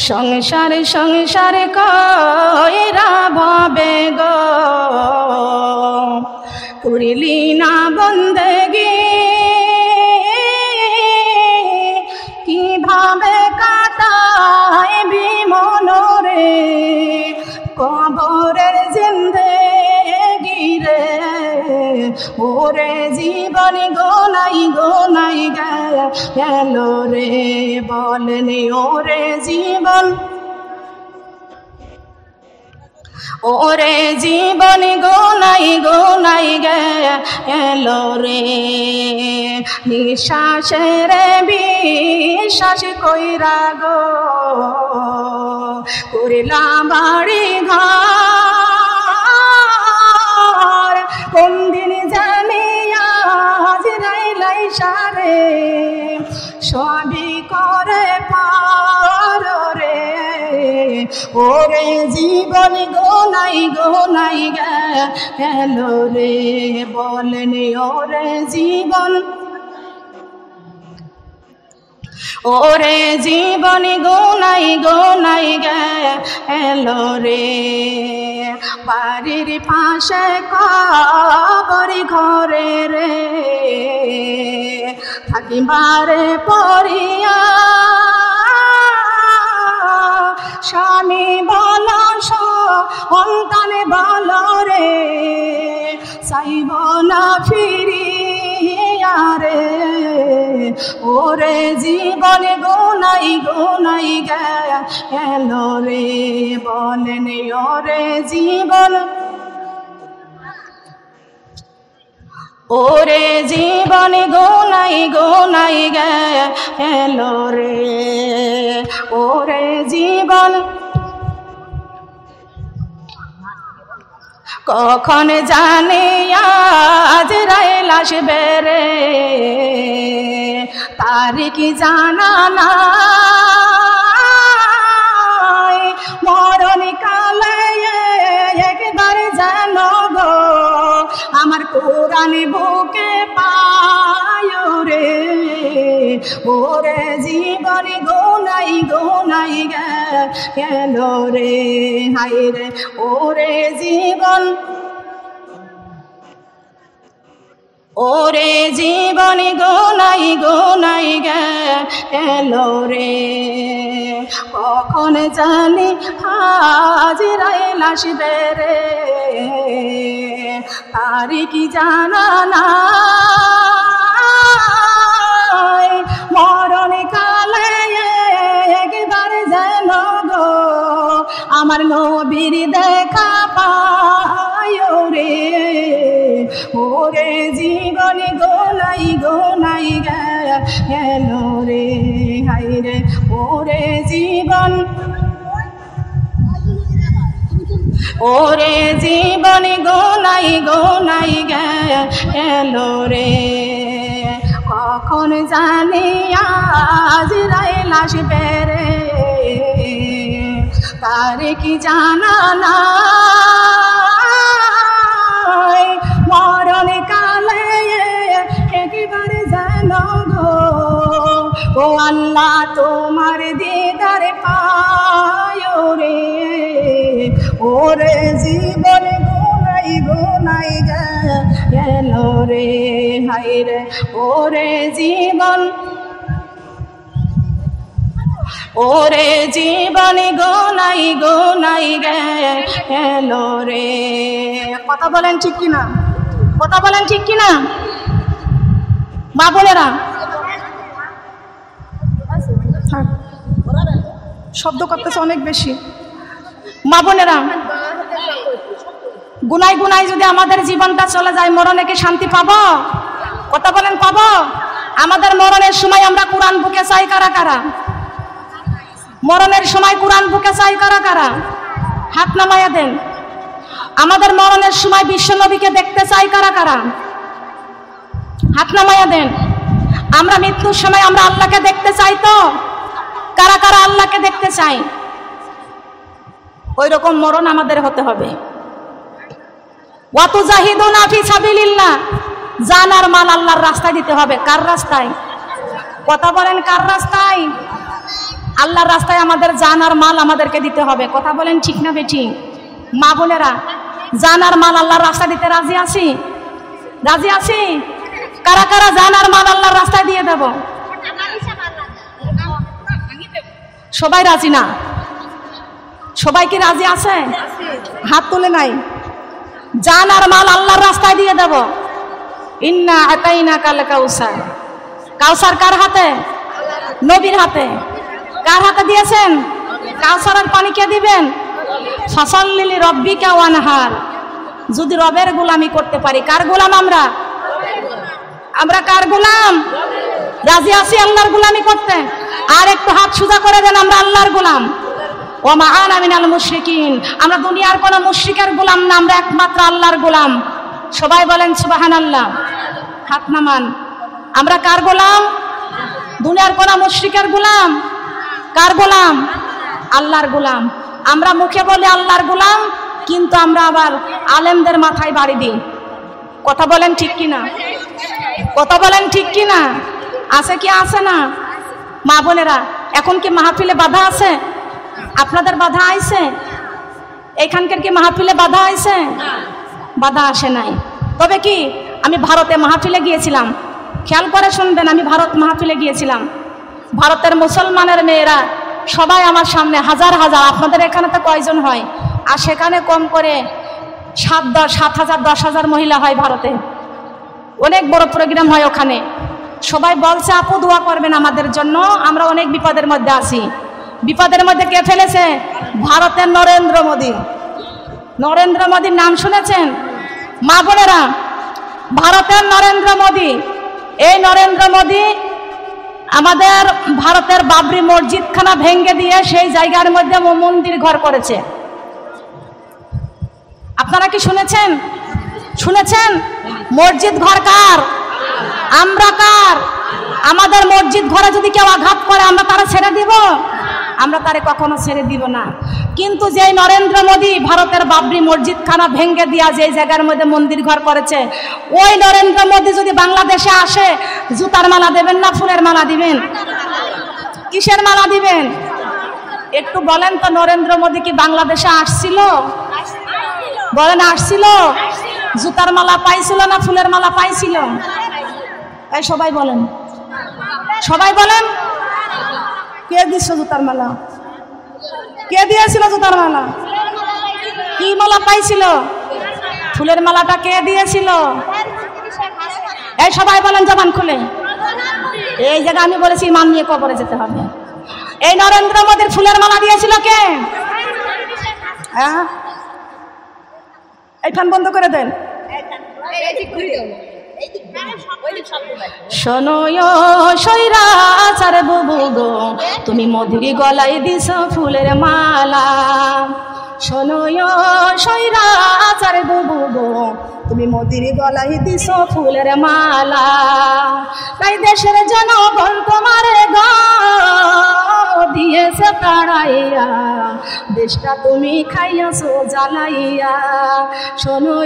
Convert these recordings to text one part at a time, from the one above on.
সংসার সংসার কইরা ভবে গো করিলি না বন্দেগি কিভাবে কাটাইবি মনরে কবরের জিন্দেগি রে ওরে জীবন গোনাই গোনাই গেল রে বলেন ওরে জীবন ওরে জীবন গোনাই গোনাই গেল রে নিঃশ্বাসের বিশ্বাস কইরা গো করিলাম বাড়ি ঘর কোন দিন জানি আজ রাইলাই সারে সবই করে পার রে ওরে জীবন গোনাই গোনাই গেল রে বলেন ওরে জীবন ওরে জীবন গোনাই গোনাই গেল রে বাড়ির পাশে কবর ঘরে রে থাকিবারে পড়িয়া স্বামী বল সন্তান বল রে চাইব না ফিরিয়া রে ওরে জীবন গোনাই গোনাই গেল রে বলেন ওরে জীবন ওরে জীবন গোনাই গোনাই গেল রে ওরে জীবন কখন জানি আজ রাইল আসবে রে তারিখ জানা নাই মরণ কালে একবার যেন গো আমার কোরআন বুকে পায় রে ওরে জীবন গোনাই গোনাই গেল রে হাই রে ওরে জীবন ওরে জীবন গোনাই গোনাই গেল রে কখন জানি আজ রাইল আসবে রে তারিখ জানা নাই মরণ কালে একবার যেন গো আমার নবীর দেখা পায় রে ওরে জীবন গোনাই গোনাই গেল রে হাই রে ওরে জীবন ওরে জীবন গোনাই গোনাই গেল রে কখন জানি আজ রাইল আসবে রে তারিখ জানা নাই মরণ কালে একবারে যেন গো ও আল্লাহ তোমার দিদার পায় রে ওরে জীবন গোনাই গোনাই গেল রে হাই রে ওরে জীবন ওরে জীবন গোনাই গোনাই গেল রে কথা বলেন ঠিক কিনা কথা বলেন ঠিক কিনা মা বোনেরা শব্দ করতেছে অনেক বেশি মা বোনেরা গুনাই গুনাই যদি আমাদের জীবনটা চলে যায় মরণে কি শান্তি পাবো কথা বলেন পাবো আমাদের মরণের সময় আমরা কোরআন বুকে চাই কারা কারা মরণের সময় কোরআন বুকে চাই কারা কারা হাত নামায়া দেন আমাদের মরণের সময় বিশ্ব নবীকে দেখতে চাই কারা কারা হাত নামায়া দেন আমরা মৃত্যুর সময় আমরা আল্লাহকে দেখতে চাই তো কারা কারা আল্লাহকে দেখতে চাই ওই রকম মরণ আমাদের হতে হবে ওয়াতুজাহিদুনা ফি সাবিলিল্লাহ জান আর মাল আল্লাহর রাস্তায় দিতে হবে কার রাস্তায় কথা বলেন কার রাস্তায় আল্লাহর রাস্তায় আমাদের জান আর মাল আমাদেরকে দিতে হবে। কথা বলেন ঠিক না বেঠিক? মা বোনেরা, জান আর মাল আল্লাহর রাস্তায় দিতে রাজি আছি? রাজি আছি? কারা কারা জান আর মাল আল্লাহর রাস্তায় দিয়ে দেব? সবাই রাজি না? সবাই কি রাজি আছে? হাত তুলে নাই। জান আর মাল আল্লাহর রাস্তায় দিয়ে দেব। ইন্না আতাইনা কাল কাউসার। কাউসার কার হাতে? নবীর হাতে। কার হাতে দিয়েছেন? কাউসারের পানি কে দিবেন? ফাসাল্লি রব্বিকা ওয়ানহার। যদি রবের গোলামি করতে পারি, কার গোলাম আমরা? আমরা কার গোলাম? রাজি আছি আল্লাহর গোলামি করতে? আর একটু হাত সোজা করে দেন, আমরা আল্লাহর গোলাম। ওয়া মা আনা মিনাল মুশরিকিন। আমরা দুনিয়ার কোন মুশরিকের গোলাম না, আমরা একমাত্র আল্লাহর গোলাম। সবাই বলেন সুবহানাল্লাহ। হাত নামান। আমরা কার গোলাম? দুনিয়ার কোন মুশরিকের গোলাম? কার গোলাম? আল্লাহর গোলাম। আমরা মুখে বলি আল্লাহর গোলাম, কিন্তু আমরা আবার আলেমদের মাথায় বাড়ি দিই। কথা বলেন ঠিক কিনা? কথা বলেন ঠিক কিনা? আছে কি আছে না? মা বোনেরা, এখন কি মাহফিলে বাধা আছে? আপনাদের বাধা আইছে? এইখানকার কি মাহফিলে বাধা আইছে? বাধা আসে নাই। তবে কি, আমি ভারতে মাহফিলে গিয়েছিলাম। খেয়াল করে শুনবেন, আমি ভারত মাহফিলে গিয়েছিলাম। ভারতের মুসলমানের মেয়েরা সবাই আমার সামনে, হাজার হাজার। আপনাদের এখানে তো কয়জন হয়? আর সেখানে কম করে 7,000 10,000 মহিলা হয় ভারতে। অনেক বড় প্রোগ্রাম হয় ওখানে। সবাই বলছে আপু দোয়া করবেন আমাদের জন্য, আমরা অনেক বিপদের মধ্যে আছি। বিপদের মধ্যে কে ফেলেছে? ভারতের নরেন্দ্র মোদী। নরেন্দ্র মোদীর নাম শুনেছেন মা বোনেরা? ভারতের নরেন্দ্র মোদী। এই নরেন্দ্র মোদী আমাদের ভারতের বাবরি মসজিদখানা ভেঙে দিয়ে সেই জায়গার মধ্যে মন্দির ঘর করেছে। আপনারা কি শুনেছেন? শুনেছেন? মসজিদ ঘর কার? আমরা কার? আমাদের মসজিদ ঘরে যদি কেউ আঘাত করে, আমরা তারা ছেড়ে দিব? আমরা তারে কখনো ছেড়ে দিব না। কিন্তু যে নরেন্দ্র মোদী ভারতের বাবরি মসজিদখানা ভেঙে দিয়া যে জায়গার মধ্যে মন্দির ঘর করেছে, ওই নরেন্দ্র মোদী যদি বাংলাদেশে আসে, জুতার মালা দেবেন না ফুলের মালা দিবেন? কিসের মালা দিবেন? একটু বলেন তো, নরেন্দ্র মোদী কি বাংলাদেশে আসছিল? বলেন আসছিল? জুতার মালা পাইছিল না ফুলের মালা পাইছিল? তাই সবাই বলেন, সবাই বলেন। কে দিচ্ছে জুতার মালা? কে দিয়েছিল জুতার মালা? কি মালা পাইছিল? ফুলের মালাটা কে দিয়েছিল? এই সবাই বলেন জবান খুলে। এই জায়গা আমি বলেছি ইমান নিয়ে কবরে যেতে হবে। এই নরেন্দ্র মোদীর ফুলের মালা দিয়েছিল কে? হ্যাঁ, এই ফ্যান বন্ধ করে দেন। শোনো সৈরাচার বুবু গো, তুমি মোদির গলায় দিছ ফুলের মালা। শোনো সৈরাচার বুবু গো, তুমি মোদির গলায় দিছ ফুলের মালা। তাই দেশের জনগণ তোমার গো দিয়েছে তাড়াইয়া, দেশটা তুমি খাইয়াছো জ্বালাইয়া। শোনো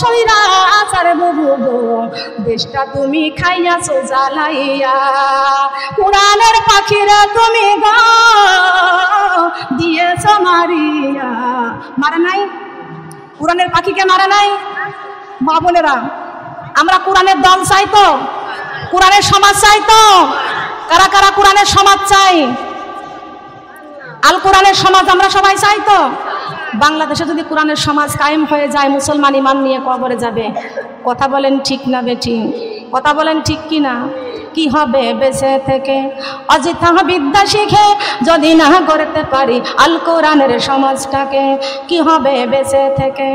সৈরাচার বুবু গো, দেশটা তুমি খাইয়াছো জ্বালাইয়া। কোরআনের পাখিরা তুমি গো দিয়েছ মারিয়া। মারে নাই? কোরআনের পাখিকে মারে নাই? মা বোনেরা, আমরা কোরআনের দল চাই তো? কোরআনের সমাজ চাই তো? কারা কারা কোরআনের সমাজ চাই? আল কোরআনের সমাজ আমরা সবাই চাই তো? বাংলাদেশে যদি কোরআনের সমাজ কায়েম হয়ে যায়, মুসলমান ইমান নিয়ে কবরে যাবে। কথা বলেন ঠিক না বেঠিক? কথা বলেন ঠিক কি না? কি হবে বেঁচে থেকে অযথা বিদ্যা শিখে যদি না করতে পারি আল কোরআনের সমাজটাকে? কি হবে বেঁচে থেকে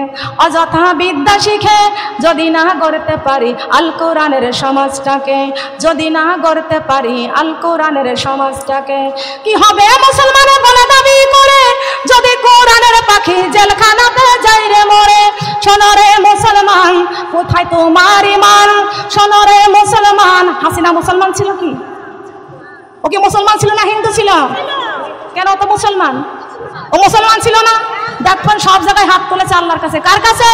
অযথা বিদ্যা শিখে যদি না করতে পারি আল কোরআনের সমাজটাকে? যদি না করতে পারি আল কোরআনের সমাজটাকে? কি হবে মুসলমানে বলে দাবি করে যদি কোরআনের পাখি জেলখানাতে যাই রে মরে? শোনো রে মুসলমান, কোথায় তোমার ঈমান? শোনো রে মুসলমান, হাসিনা মুসলমান ছিল কি? ও কি মুসলমান ছিল না হিন্দু ছিল? কেন তো মুসলমান? ও মুসলমান ছিল না? দেখুন সব জায়গায় হাত তুলেছে আল্লাহর কাছে। কার কাছে?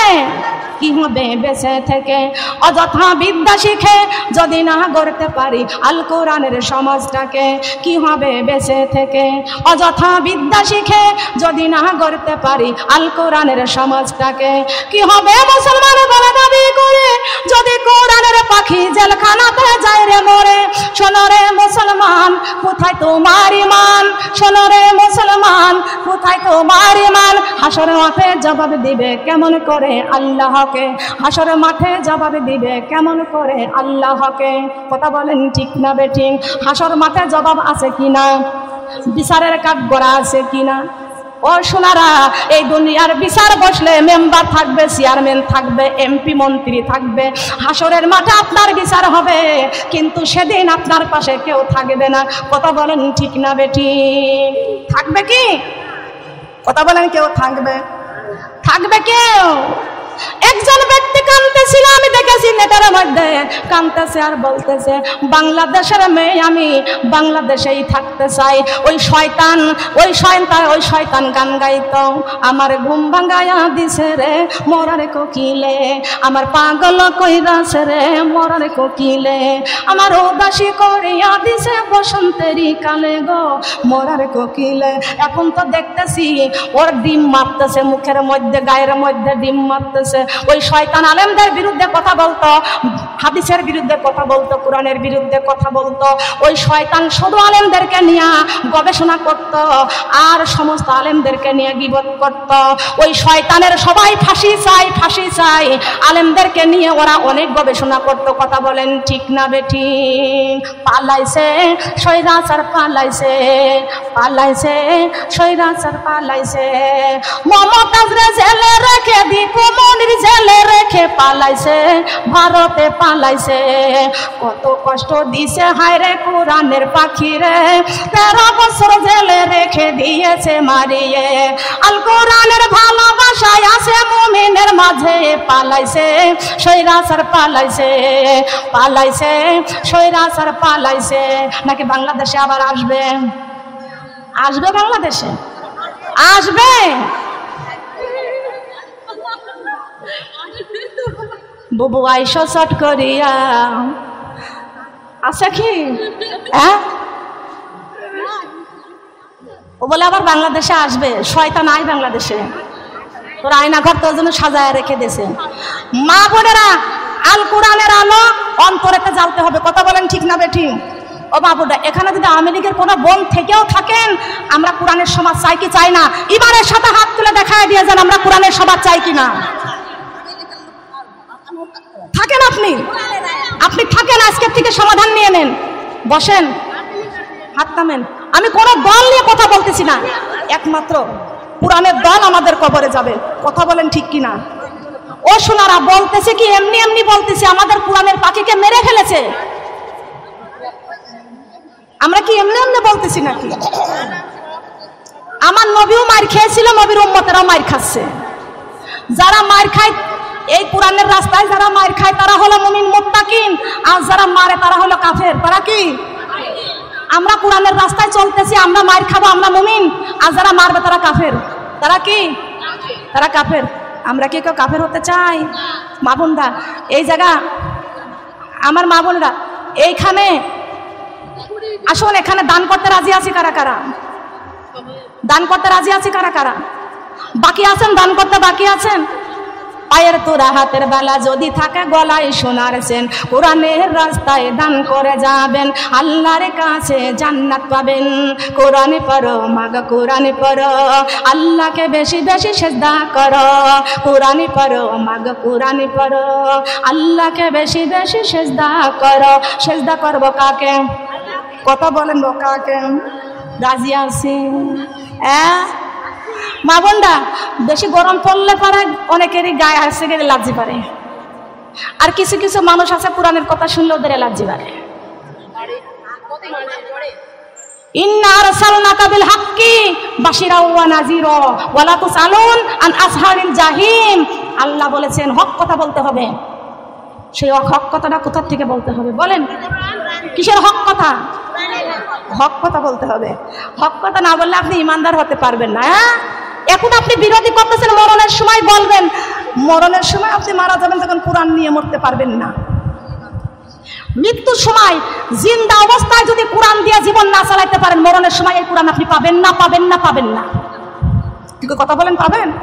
কি হবে বেঁচে থেকে? অযথা বিদ্যা শিখে যদি না গড়তে পারি আল কোরআনের সমাজটাকে, কি হবে বেঁচে থেকে? অযথা বিদ্যা শিখে যদি না গড়তে পারি আল কোরআনের সমাজটাকে, কি হবে মুসলমান বলে দাবি করে যদি কোরআনের পাখি জেলখানাতে যায় রে মরে? শোনো রে মুসলমান কোথায় তোমার ঈমান? শোনো রে মুসলমান কোথায় তোমার ঈমান? হাসরের মাঠে জবাব দিবে কেমন করে আল্লাহকে? হাসরের মাঠে জবাব দিবে কেমন করে আল্লাহকে? কথা বলেন ঠিক না বেঠিক? হাসর মাঠে জবাব আছে কিনা? বিচারের কাঠ গড়া আছে কিনা? ও সোনারা, এই দুনিয়ার বিচার বসলে মেম্বার থাকবে, চেয়ারম্যান থাকবে, এমপি মন্ত্রী থাকবে। হাসরের মাঠে আপনার বিচার হবে, কিন্তু সেদিন আপনার পাশে কেউ থাকবে না। কথা বলেন ঠিক না বেটি? থাকবে কি? কথা বলেন কেউ থাকবে? থাকবে কেউ? একজন ব্যক্তি কাঁদতেছিল, আমি দেখেছি নেটের মধ্যে কাঁদতেছে আর বলতেছে, বাংলাদেশের মেয়ে আমি বাংলাদেশেই থাকতে চাই। ওই শয়তান গান গাইতো, আমার ঘুম ভাঙায়া দিছে রে মরার কোকিলে, আমার পাগল কইরাছে রে মরার কোকিলে, আমার উদাসী করিয়া দিছে বসন্তেরই কালে গো মরার কোকিলে। এখন তো দেখতেছি ওর ডিম মারতেছে, মুখের মধ্যে গায়ের মধ্যে ডিম মারতেছে। ওই শয়তান আলেমদের বিরুদ্ধে কথা বলতো, হাদিসের বিরুদ্ধে কথা বলতো, কোরআনের বিরুদ্ধে কথা বলতো। ওই শয়তান শুধু আলেমদেরকে নিয়ে গবেষণা করত আর সমস্ত আলেমদেরকে নিয়ে গীবত করত। ওই শয়তানের সবাই ফাঁসি চাই, ফাঁসি চাই। আলেমদেরকে নিয়ে ওরা অনেক গবেষণা করত। কথা বলেন ঠিক না বেটি? পালাইছে স্বৈরাচার, পালাইছে পালাইছে স্বৈরাচার, পালাইছে। মমতাজ রে জেলে রেখে দীপু মনির জেলে রেখে পালাইছে, ভারতে পালাইছে। কত কষ্ট দিছে হায় রে কোরআনের পাখি রে, 13 বছর জেলে রেখে দিয়েছে মারিয়ে। আল কোরআনের ভালোবাসায় আছে মুমিনের মাঝে, পালাইছে স্বৈরাচার, পালাইছে পালাইছে স্বৈরাচার, পালাইছে। নাকি বাংলাদেশে আবার আসবে? আসবে বাংলাদেশে? আসবে? বুবু আইসো চট করিয়া আছে কি? হ্যাঁ, ও বলে আবার বাংলাদেশে আসবে। শয়তান আই বাংলাদেশে, তোর আয়নাঘর তোর জন্য সাজায় রেখে দিয়েছে। মা বোনেরা, আল কোরআনের আলো অন্তরেতে জ্বালতে হবে। কথা বলেন ঠিক না বেঠি? ও বাবুরা, এখানে যদি আওয়ামী লীগের কোনো বোন থেকেও থাকেন, আমরা কোরআনের সমাজ চাই কি চাই না? ইমানের সাথে হাত তুলে দেখায় দিয়ে যান আমরা কোরআনের সমাজ চাই কিনা। থাকেন আপনি, আপনি থাকেন, আজকের থেকে সমাধান নিয়ে নেন। বসেন, হাত নামেন। আমি কোনো দল নিয়ে কথা বলতেছি না, একমাত্র কোরআনের দল আমাদের কবরে যাবে। কথা বলেন ঠিক কিনা? ও সোনারা, বলতেছে কি এমনি এমনি বলতেছে, আমাদের কোরআনের পাখিকে মেরে ফেলেছে। আমরা কি এমনি এমনি বলতেছি নাকি? আমার নবীও মার খেয়েছিল, নবীর উম্মতেরাও মার খাচ্ছে। যারা মার খায় এই কোরআনের রাস্তায়, যারা মার খায় তারা হলো মুমিন মুত্তাকিন, আর যারা মারে তারা হলো কাফের। তারা কি? আমরা কোরআনের রাস্তায় চলতেছি, আমরা মার খাবো, আমরা মুমিন, আর যারা মারবে তারা কাফের। তারা কি? তারা কাফের। আমরা কি কেউ কাফের হতে চাই? মা বোনরা, এই জায়গা আমার মা বোনরা, এইখানে আসুন, এখানে দান করতে রাজি আছি কারা কারা? দান করতে রাজি আছি কারা কারা? বাকি আছেন দান করতে? বাকি আছেন? পায়ের তোরা হাতের বেলা যদি থাকে গলায় সোনার চেন, কোরআনের রাস্তায় দান করে যাবেন, আল্লাহর কাছে জান্নাত পাবেন। কোরআনে পড়ো মাগো, কোরআনে পড়ো, আল্লাহকে বেশি বেশি সেজদা করো। কোরআনে পড়ো মাগো, কোরআনে পড়ো, আল্লাহকে বেশি বেশি সেজদা করো। সেজদা করবো কাকে? কথা বলেন কাকে? রাজি আছি? মা বোনরা, বেশি গরম পড়লে পারে অনেকেরই গায়ে হাসে গেলে এলার্জি পারে, আর কিছু কিছু মানুষ আছে কোরআনের কথা শুনলে ওদের এলার্জি পারে। ইন্না আরসালনাকা বিল হাক্কি বাশিরা ওয়া নাযিরা ওয়া লা তুসালুন আন আসহাবিল জাহিম। আল্লাহ বলেছেন হক কথা বলতে হবে। সেই হক কথাটা কোথা থেকে বলতে হবে বলেন? কিসের হক কথা? হক কথা বলতে হবে। হক কথা না বললে আপনি ইমানদার হতে পারবেন না। এখন আপনি বিরোধী করতেছেন, মরণের সময় বলবেন মরণের সময় আপনি মারা যাবেন, তখন কোরআন নিয়ে মরতে পারবেন না। মৃত্যুর সময় জিন্দা অবস্থায় যদি কোরআন দিয়ে জীবন না চালাইতে পারেন, মরণের সময় এই কোরআন আপনি পাবেন না, পাবেন না, পাবেন না। ঠিক কথা বলেন, পাবেন না।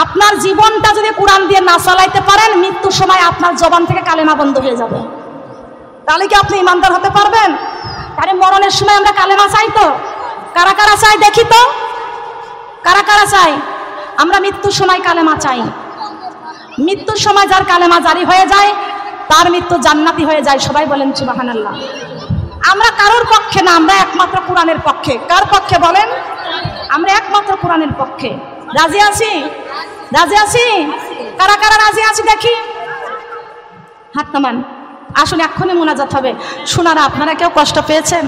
আপনার জীবনটা যদি কোরআন দিয়ে না চালাইতে পারেন, মৃত্যুর সময় আপনার জবান থেকে কালেমা বন্ধ হয়ে যাবে। তাহলে কি আপনি ইমানদার হতে পারবেন? তাহলে মরণের সময় আমরা কালেমা চাই তো? কারা কারা চাই দেখি তো, কারা কারা চাই? আমরা মৃত্যুর সময় কালেমা চাই। মৃত্যুর সময় যার কালেমা জারি হয়ে যায় তার মৃত্যু জান্নাতি হয়ে যায়। সবাই বলেন সুবহানাল্লাহ। আমরা কারোর পক্ষে না, আমরা একমাত্র কোরআনের পক্ষে। কার পক্ষে বলেন? আমরা একমাত্র কোরআনের পক্ষে। রাজি আছি? রাজি আছি? কারা কারা রাজি আছি দেখি, হাত নামান। আসলে এক্ষুনি মোনাজাত হবে। শোনারা, আপনারা কেউ কষ্ট পেয়েছেন?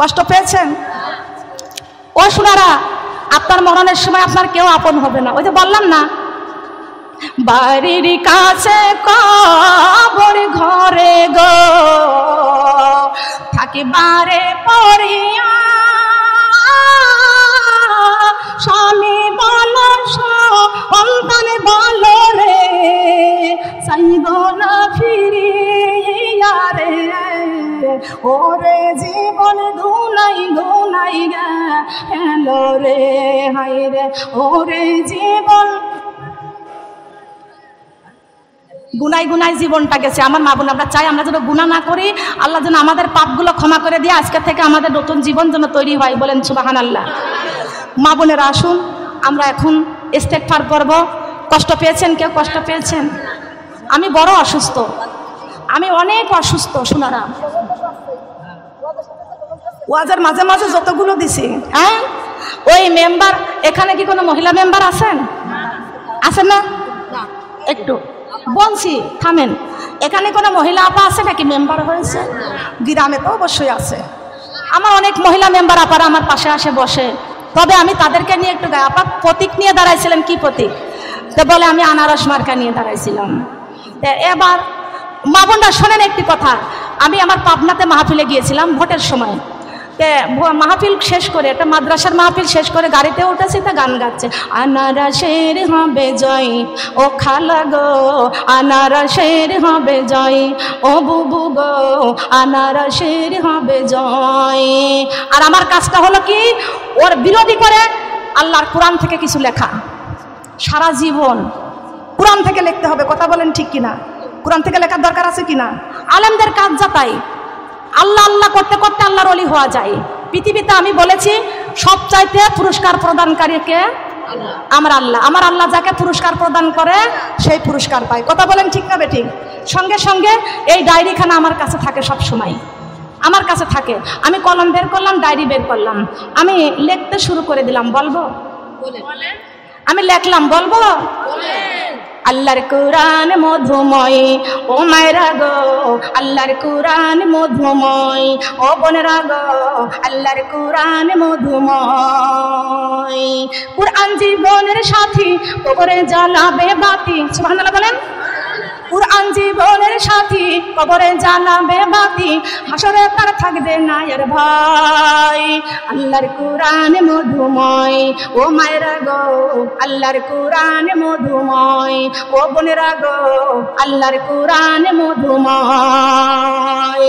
কষ্ট পেয়েছেন? ও শোনারা, আপনার মরণের সময় আপনার কেউ আপন হবে না। ওই যে বললাম না, বাড়ির কাছে কবর ঘরে গো থাকিবারে পড়িয়া, স্বামী বল সন্তান বল রে চাইব না ফিরিয়া রে, ওরে জীবন ধুনাই ধুনাই গেল রে, হাই রে ওরে জীবন গুনাই গুনাই জীবনটা গেছে। আমার মা বোন, আমরা চাই আমরা যেন গুনাহ না করি, আল্লাহ যেন আমাদের পাপগুলো ক্ষমা করে দিয়ে আজকে থেকে আমাদের নতুন জীবন যেন তৈরি হয়। বলেন সুবহানাল্লাহ। মা বোনেরা আসুন, আমরা এখন ইস্তেগফার করব। কষ্ট পেয়েছেন কেউ? কষ্ট পেয়েছেন? আমি বড় অসুস্থ, আমি অনেক অসুস্থ। শোনারা, ওয়াজের মাঝে মাঝে যতগুলো দিছি, হ্যাঁ ওই মেম্বার, এখানে কি কোনো মহিলা মেম্বার আছেন? আছেন না? একটু বলছি থামেন। এখানে কোনো মহিলা আপা আছে নাকি মেম্বার হয়েছে? গ্রামে তো অবশ্যই আছে। আমার অনেক মহিলা মেম্বার আপারা আমার পাশে আসে বসে, তবে আমি তাদেরকে নিয়ে একটু গায়ে। আপা প্রতীক নিয়ে দাঁড়াইছিলেন, কি প্রতীক? তো বলে আমি আনারস মার্কা নিয়ে দাঁড়াইছিলাম। এবার মা বোনরা শোনেন একটি কথা, আমি আমার পাবনাতে মাহফিলে গিয়েছিলাম ভোটের সময়। মাহফিল শেষ করে, একটা মাদ্রাসার মাহফিল শেষ করে গাড়িতে উঠেছি, তা গান গাচ্ছে, আনারসের হবে জয় ও খালা গো, আনারসের হবে জয় ও বুবু গো, আনারসের হবে জয়। আর আমার কাজটা হলো কি, ওর বিরোধী করে আল্লাহর কোরআন থেকে কিছু লেখা। সারা জীবন কোরআন থেকে লিখতে হবে। কথা বলেন ঠিক কিনা? কোরআন থেকে লেখার দরকার আছে কিনা? আলেমদের কাজ যাতাই, আল্লাহ আল্লাহ করতে করতে আল্লাহর ওলি হওয়া যায়। পৃথিবীতে আমি বলেছি সবচাইতে পুরস্কার প্রদানকারীকে আমার আল্লাহ। আমার আল্লাহ যাকে পুরস্কার প্রদান করে সেই পুরস্কার পায়। কথা বলেন ঠিক না বেঠিক? সঙ্গে সঙ্গে এই ডায়েরিখানা আমার কাছে থাকে, সব সময় আমার কাছে থাকে। আমি কলম বের করলাম, ডায়েরি বের করলাম, আমি লিখতে শুরু করে দিলাম। বলবো? আমি লেখলাম, বলবো? আল্লাহর কোরআন মধুময় ও মায়েরা গো, আল্লাহর কোরআন মধুময় ও বোনেরা গো, আল্লাহর কোরআন মধুময়। কোরআন জীবনের সাথী, কবরে জ্বালাবে বাতি। সুবহানাল্লাহ বলেন। কোরআন জীবনের সাথী, কবরে জ্বালাবে বাতি, হাসরে তার থাকবে না আর ভাই। আল্লাহর কোরআন মধুময় ও মায়েরা গো, আল্লাহর কোরআন মধুময় ও বোনেরা গো, আল্লাহর কোরআন মধুময়।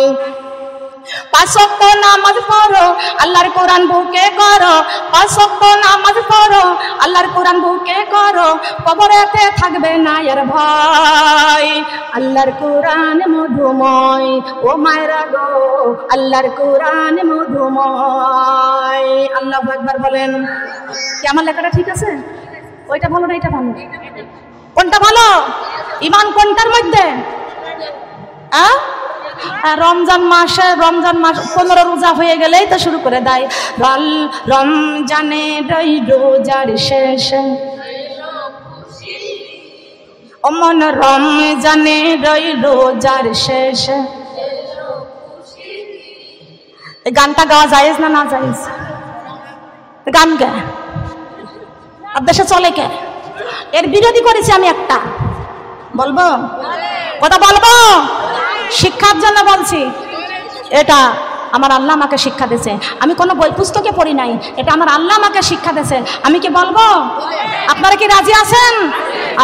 5 ওয়াক্ত নামাজ পড়ো, আল্লাহর কোরআন বুকে করো, 5 ওয়াক্ত নামাজ পড়ো, আল্লাহর কোরআন বুকে করো, কবরেতে থাকবে না আর ভয়। আল্লাহর কোরআন মধুময় ও মায়েরা গো, আল্লাহর কোরআন মধুময়। আল্লাহু আকবার বলেন। কি আমার লেখাটা ঠিক আছে? ওইটা ভালো না এটা ভালো? কোনটা ভালো? ইমান কোনটার মধ্যে? রমজান মাস 15 রোজা হয়ে গেলেই তো শুরু করে দেয়, রমজানের রোজার শেষে অমন, রমজানের রোজার শেষে। গানটা গাওয়া জায়েজ না না জায়েজ? গান কে আর দেশে চলে কে? এর বিরোধী করেছি আমি একটা। বলবো? কথা বলবো? শিক্ষার জন্য বলছি। এটা আমার আল্লাহ আমাকে শিক্ষা দিয়েছে, আমি কোনো বই পুস্তকে পড়ি নাই, এটা আমার আল্লাহ আমাকে শিক্ষা দিয়েছে। আমি কি বলবো? আপনারা কি রাজি আছেন?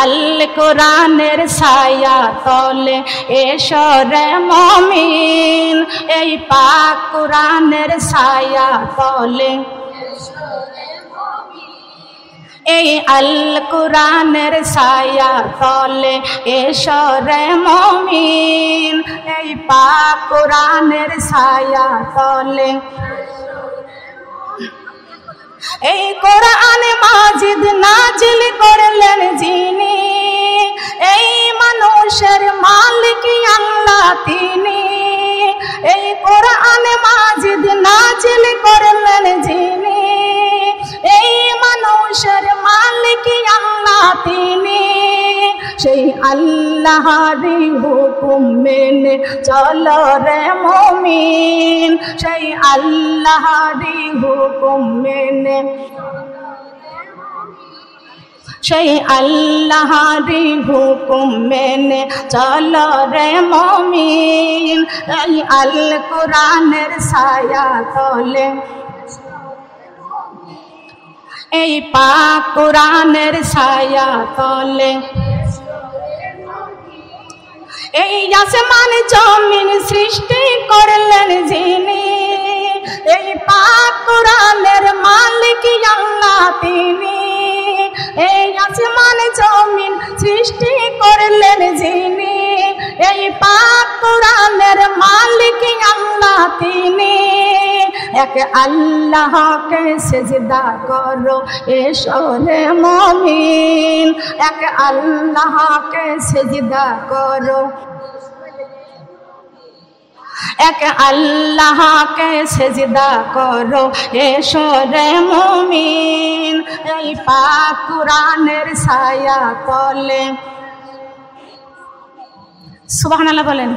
আল কোরআনের ছায়া তলে এসো রে মুমিন, এই পাক কোরআনের ছায়া তলে, এই আল কোরআনের ছায়া তলে এসো রে মুমিন, এই পাক কোরআনের ছায়া তলে। এই কোরআন মাজিদ নাজিল করলেন যিনি, এই মানুষের মালিক আল্লাহ তিনি। এই কোরআন মাজিদ নাজিল করলেন যিনি, এই মানুষের মালিক আল্লাহ তিনি। সেই আল্লাহরই হুকুম মেনে চলো রে মুমিন, সেই আল্লাহরই হুকুম মেনে, সেই আল্লাহরই হুকুম মেনে চলো রে মুমিন, এই আল কোরআনের ছায়া তলে, এই পাক কোরআনের ছায়া তলে। এই আসমান জমিন সৃষ্টি করলেন যিনি, এই পাক কোরআনের মালিক আল্লাহ তিনি। এই আসমান জমিন সৃষ্টি করলেন যিনি, এই পাক কোরআনের মালিক আল্লাহ তিনি। এক আল্লাহকে সিজদা করো এসো রে মুমিন, এক আল্লাহকে সিজদা করো, এক আল্লাহকে সিজদা করো এসো রে মুমিন, এই পাক কোরআনের ছায়া তলে। সুবহানাল্লাহ বলেন।